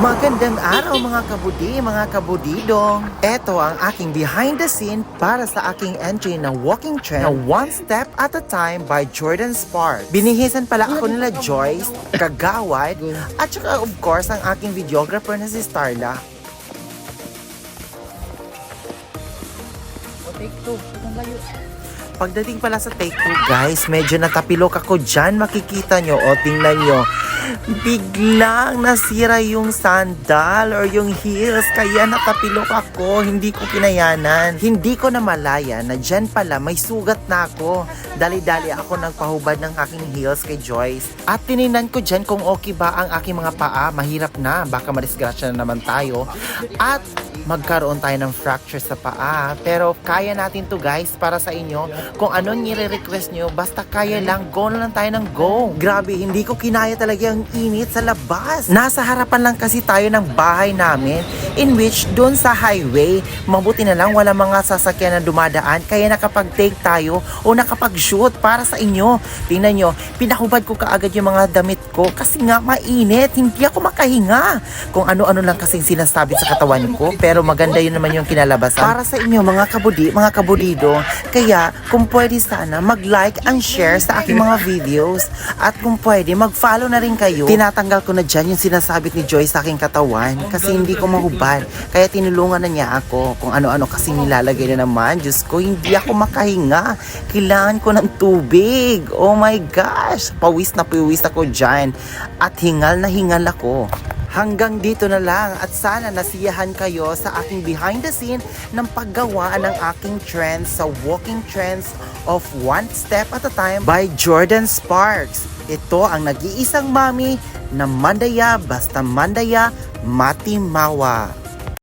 Magandang araw mga kabudi, mga kabudidong. Ito ang aking behind the scene para sa aking entry na walking trend na One Step at a Time by Jordan Sparks. Binihisan pala ako nila Joyce, Kagawad, at saka of course ang aking videographer na si Starla. Take two. Ang layo. Pagdating pala sa take 2 guys, medyo natapilok ako dyan. Makikita nyo o tingnan nyo. Biglang nasira yung sandal or yung heels. Kaya natapilok ako. Hindi ko kinayanan. Hindi ko namalaya na dyan pala may sugat na ako. Dali-dali ako nagpahubad ng aking heels kay Joyce. At tininan ko dyan kung okay ba ang aking mga paa. Mahirap na. Baka madisgrasya na naman tayo. At magkaroon tayo ng fracture sa paa. Pero kaya natin to guys para sa inyo. Kung anong nire-request nyo, basta kaya lang, go na lang tayo ng go. Grabe, hindi ko kinaya talaga ang init sa labas. Nasa harapan lang kasi tayo ng bahay namin, in which doon sa highway, mabuti na lang wala mga sasakyan na dumadaan, kaya nakapag-take tayo o nakapag-shoot para sa inyo. Tingnan nyo, pinahubad ko kaagad yung mga damit ko kasi nga mainit, hindi ako makahinga. Kung ano-ano lang kasing sinasabi sa katawan ko, pero maganda yun naman yung kinalabasan. Para sa inyo mga kabudi, mga kabudido, kaya kung pwede sana mag-like and share sa aking mga videos. At kung pwede, mag-follow na rin kayo. Tinatanggal ko na dyan yung sinasabit ni Joy sa aking katawan kasi hindi ko mahubad. Kaya tinulungan na niya ako kung ano-ano kasi nilalagay na naman. Diyos ko, hindi ako makahinga. Kailangan ko ng tubig. Oh my gosh! Pawis na pawis ako dyan. At hingal na hingal ako. Hanggang dito na lang at sana nasiyahan kayo sa aking behind the scene ng paggawa ng aking trends sa walking trends of One Step at a Time by Jordan Sparks. Ito ang nag-iisang mami na mandaya basta mandaya matimawa.